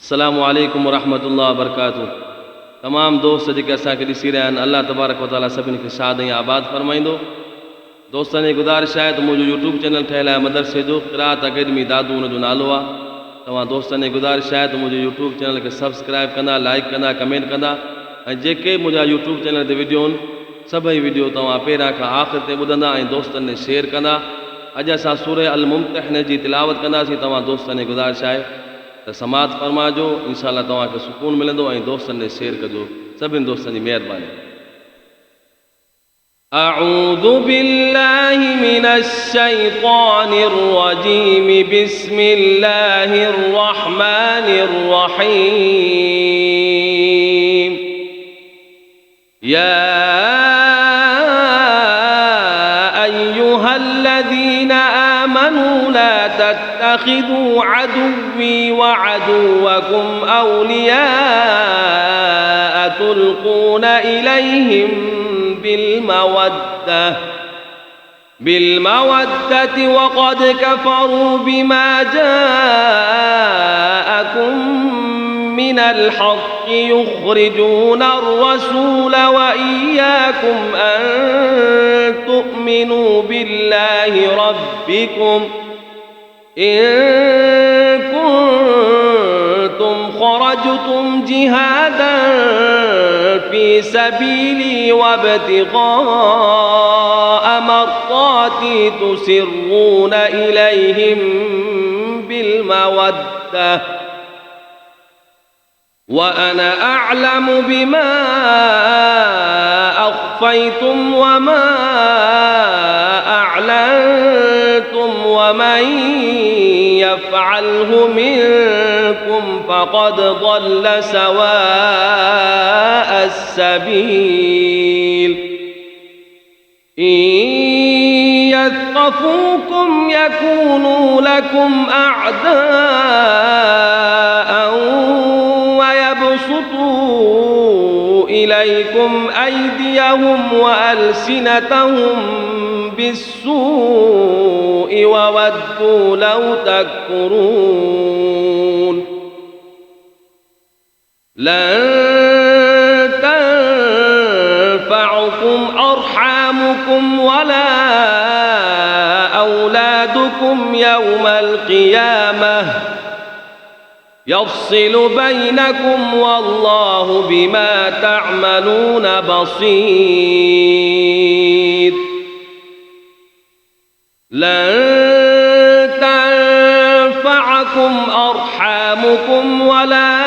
अस्सलामु अलैकुम वरहमतुल्लाहि वबरकातुहू। तमाम दोस्त जेके असांखे ॾिसी रहिया आहिनि, अल्लाह तबारक व तआला सभिनी खे शाद ऐं आबाद फरमाईंदो। दोस्तनि जी गुज़ारिश आहे त मुंहिंजो यूट्यूब चैनल ठहियलु आहे मदरसे जो क़िराअत अकेडमी दादू, हुनजो नालो आहे। तव्हां दोस्तनि जी गुज़ारिश आहे त मुंहिंजो यूट्यूब चैनल खे सब्सक्राइब कंदा, लाइक कंदा, कमेंट कंदा ऐं जेके मुंहिंजा यूट्यूब चैनल ते वीडियो आहिनि सभई वीडियो तव्हां पहिरियां खां आख़िर ते ॿुधंदा ऐं दोस्तनि खे शेयर कंदा। अॼु असां सूरह अल मुम्तहिन जी तिलावत कंदासीं। तव्हां दोस्तनि जी गुज़ारिश आहे त समात फरमाइजो, इंशाअल्लाह तव्हांखे सुकून मिलंदो ऐं दोस्तनि खे शेयर कजो। सभिनी दोस्तनि जी महिरबानी। أعوذ بالله من الشيطان الرجيم بسم الله الرحمن الرحيم يا أيها الذين آمنوا لا تتخذوا عدوي وعدوكم أولياء تلقون إليهم بالمودة وقد كفروا بما جاءكم من الحق يخرجون الرسول وإياكم أن تؤمنوا بالله ربكم إن كنتم خرجتم جهادا في سبيلي وابتغاء مرضاتي تسرون إليهم بالمودة وأنا أعلم بما أخفيتم وما أعلنتم ومن يفعله منكم فقد ضل سواء السبيل إن يثقفوكم يكونوا لكم أعداء ويبسطوا إليكم أيديهم وألسنتهم بالسوء وودوا لو تكفرون لن تنفعكم أرحامكم ولا أولادكم يوم القيامة يفصل بينكم والله بما تعملون بصير لن تنفعكم أرحامكم ولا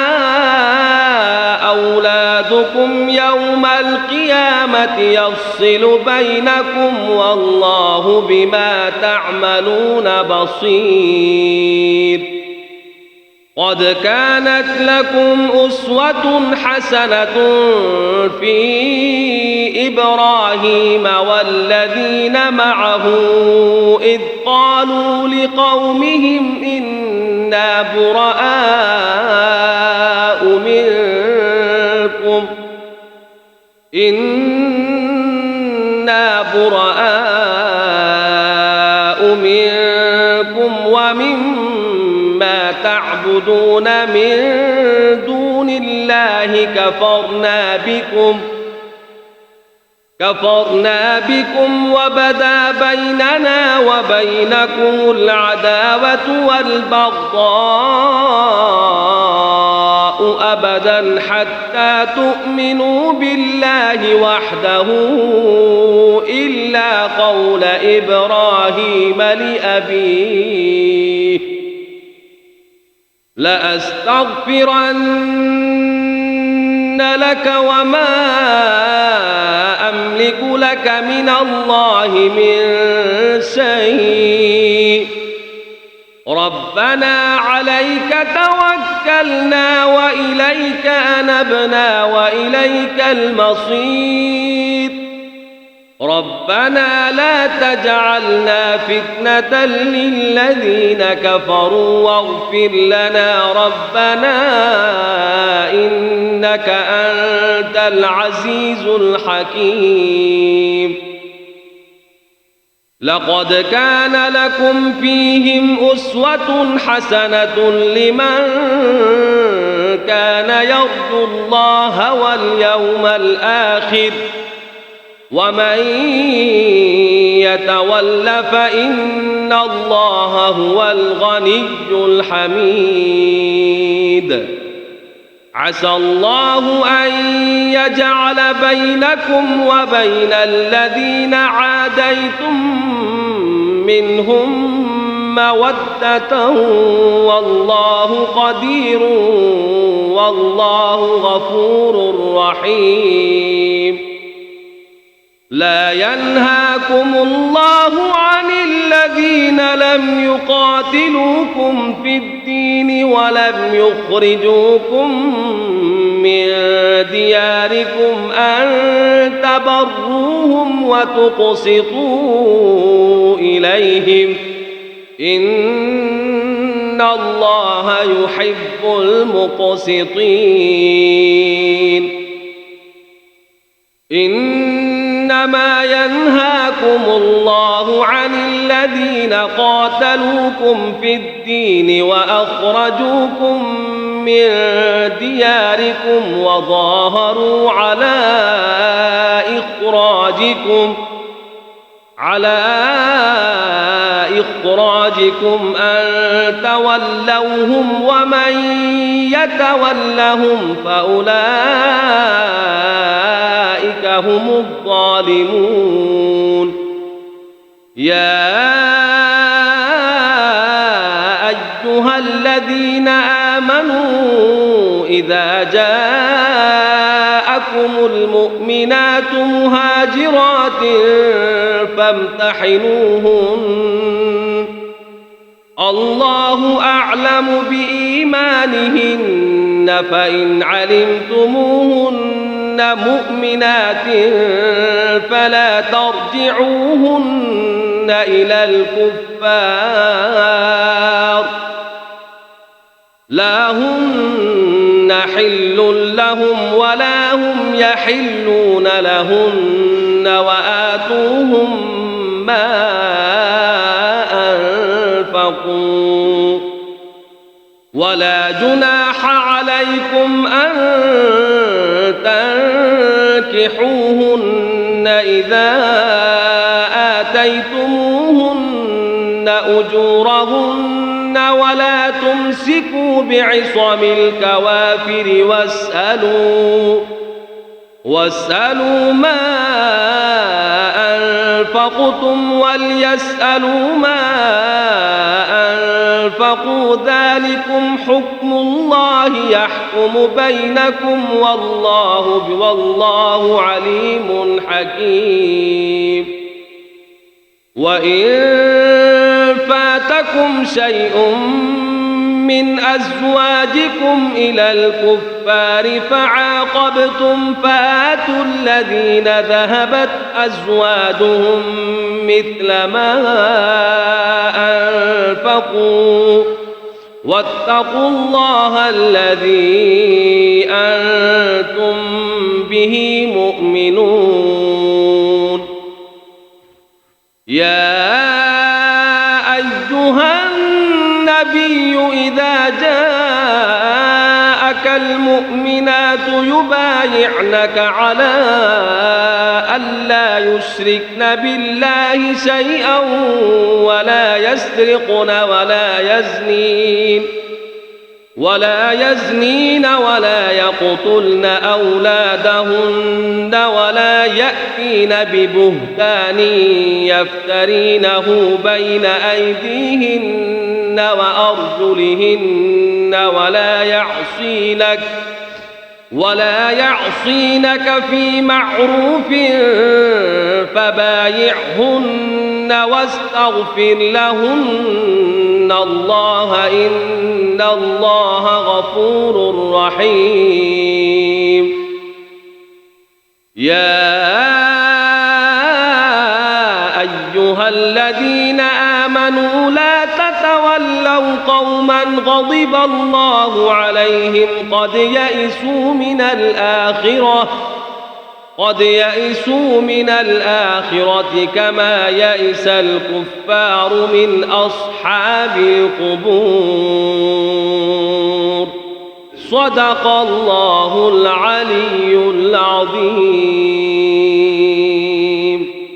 أولادكم يوم القيامة يفصل بينكم والله بما تعملون بصير قد كانت لكم أسوة حسنة في إبراهيم والذين معه إذ قالوا لقومهم إنا براء منكم ومما تعبدون من دون الله كفرنا بكم وبدا بيننا وبينكم العداوة والبغضاء أبدا حتى تؤمنوا بالله وحده إلا قول إبراهيم لأبيه لأستغفرن لك وما أملك لك من الله من شيء ربنا عليك توكلنا وإليك أنبنا وإليك المصير ربنا لا تجعلنا فتنة للذين كفروا واغفر لنا ربنا إنك أنت العزيز الحكيم لقد كان لكم فيهم أسوة حسنة لمن كان يرجو الله واليوم الآخر ومن يتول فإن الله هو الغني الحميد. عسى الله أن يجعل بينكم وبين الذين عاديتم منهم مودة والله قدير والله غفور رحيم. لا ينهاكم الله عن الذين لم يقاتلوكم في الدين ولم يخرجوكم من دياركم أن تبروهم وتقسطوا إليهم إن الله يحب المقسطين. إنما ينهاكم الله عن الذين قاتلوكم في الدين وأخرجوكم من دياركم وظاهروا على إخراجكم أن تولوهم ومن يتولهم فأولئك هم الظالمون. يا أيها الذين آمنوا إذا جاءكم المؤمنات مهاجرات فامتحنوهن الله أعلم بإيمانهن فإن علمتموهن مؤمنات فلا ترجعوهن إلى الكفار لا هن حل لهم ولا هم يحلون لهن وآتوهم ما أنفقوا ولا جناح عليكم أن تنكحوهن إذا آتيتموهن أجورهن ولا تمسكوا بعصم الكوافر واسألوا ما أنفقتم وليسألوا ما أنفقوا ذلكم حكم الله يحكم بينكم والله عليم حكيم. وإن فاتكم شيء من أزواجكم إلى الكفار فعاقبتم فآتوا الذين ذهبت أزواجهم مثل ما أنفقوا واتقوا الله الذي أنتم به مؤمنون. يا أيها النبي إذا جاءك المؤمنات يبايعنك على ألا يشركن بالله شيئا ولا يسرقن ولا يزنين ولا يقتلن أولادهن ولا يأتين ببهتان يفترينه بين أيديهن وأرجلهن ولا يعصينك في معروف فبايعهن واستغفر لهن الله إن الله غفور رحيم. يا أيها الذين آمنوا لا تتولوا قوما غضب الله عليهم قد يئسوا من الآخرة كما يئس الكفار من أصحاب القبور. صدق الله العلي العظيم.